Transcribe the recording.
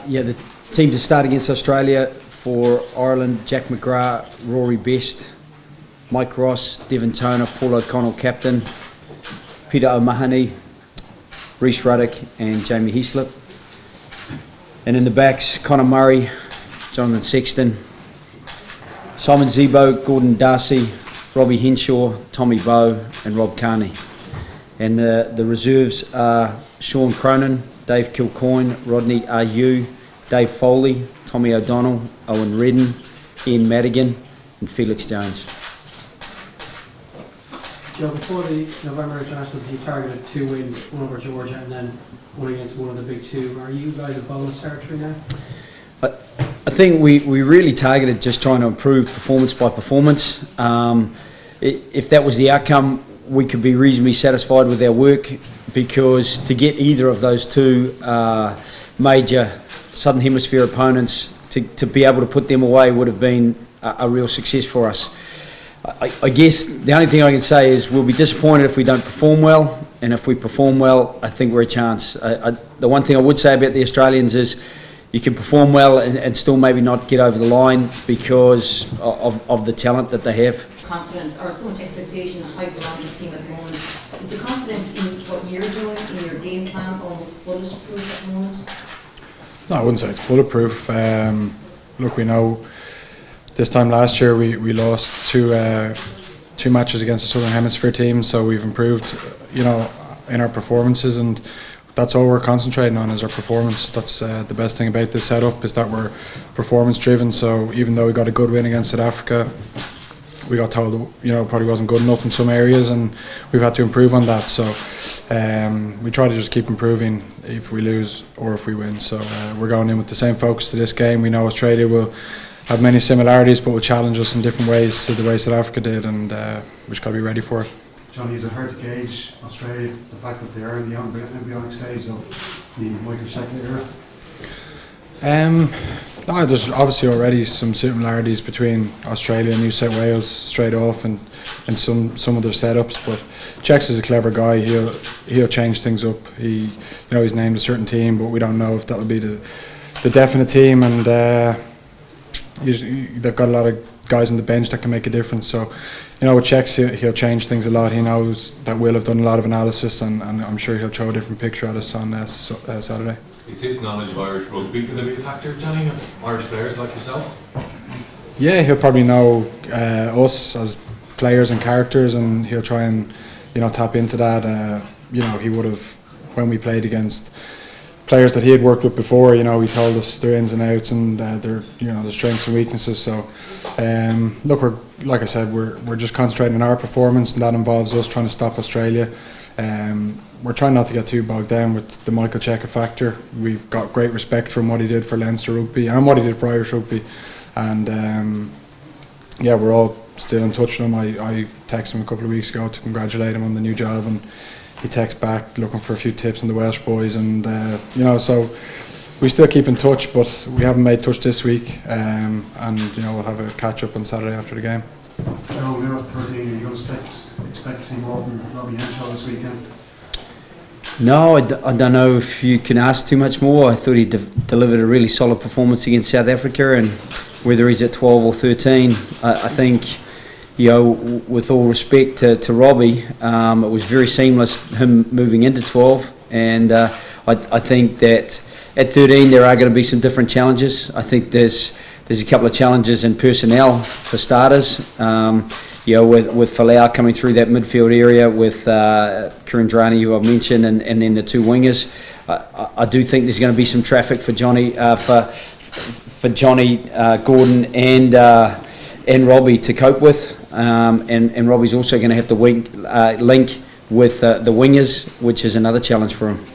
Yeah, the team to start against Australia for Ireland: Jack McGrath, Rory Best, Mike Ross, Devon Toner, Paul O'Connell captain, Peter O'Mahony, Rhys Ruddock and Jamie Heaslip. And in the backs, Conor Murray, Jonathan Sexton, Simon Zebo, Gordon Darcy, Robbie Henshaw, Tommy Bowe and Rob Carney. And the reserves are Sean Cronin, Dave Kilcoyne, Rodney Ayew, Dave Foley, Tommy O'Donnell, Owen Redden, Ian Madigan and Felix Jones. Joe, before the November internationals, you targeted 2 wins, one over Georgia and then one against one of the big two. Are you guys a bonus territory now? I think we really targeted just trying to improve performance by performance. If that was the outcome, we could be reasonably satisfied with our work, because to get either of those two major Southern Hemisphere opponents, to be able to put them away would have been a real success for us. I guess the only thing I can say is we'll be disappointed if we don't perform well, and if we perform well, I think we're a chance. The one thing I would say about the Australians is you can perform well and still maybe not get over the line because of the talent that they have. Confidence, or so much expectation, high on this team at the moment. Is the confidence in what you're doing, in your game plan, almost bulletproof at the moment? No, I wouldn't say it's bulletproof. Look, we know this time last year we lost two matches against the Southern Hemisphere team, so we've improved, in our performances, and that's all we're concentrating on is our performance. That's the best thing about this setup, is that we're performance driven. So even though we got a good win against South Africa, we got told probably wasn't good enough in some areas, and we've had to improve on that. So we try to just keep improving if we lose or if we win. So we're going in with the same focus to this game. We know Australia will have many similarities, but will challenge us in different ways to the way South Africa did, and we just got to be ready for it. Johnny, is it hard to gauge Australia, the fact that they are in the embryonic stage of the Michael Cheika era? No, there's obviously already some similarities between Australia and New South Wales straight off, and some of their setups. But Chex is a clever guy. He'll change things up. He's named a certain team, but we don't know if that'll be the definite team. And they've got a lot of guys on the bench that can make a difference. So, with Chex, he'll change things a lot. He knows that Will have done a lot of analysis, and I'm sure he'll throw a different picture at us on Saturday. Is his knowledge of Irish rugby going to be a factor, Johnny, of Irish players like yourself? Yeah, he'll probably know us as players and characters, and he'll try and tap into that. He would have, when we played against players that he had worked with before, he told us their ins and outs and their strengths and weaknesses. So look, like I said, we're just concentrating on our performance, and that involves us trying to stop Australia. We're trying not to get too bogged down with the Michael Cheika factor. We've got great respect from what he did for Leinster Rugby and what he did for Irish Rugby, and we're all still in touch with him. I texted him a couple of weeks ago to congratulate him on the new job, and he texted back looking for a few tips on the Welsh boys, and so we still keep in touch, but we haven't made touch this week, and we'll have a catch up on Saturday after the game. Joe, we're at 13. Are you going to expect to see more from Robbie Henshaw this weekend? No, I don't know if you can ask too much more. I thought he delivered a really solid performance against South Africa, and whether he's at 12 or 13, I think, with all respect to Robbie, it was very seamless him moving into 12, and I think that at 13 there are going to be some different challenges. I think there's a couple of challenges in personnel for starters. With Falau coming through that midfield area with Kurandrani, who I've mentioned, and then the two wingers. I do think there's going to be some traffic for Johnny, Gordon, and Robbie to cope with. And Robbie's also going to have to link with the wingers, which is another challenge for him.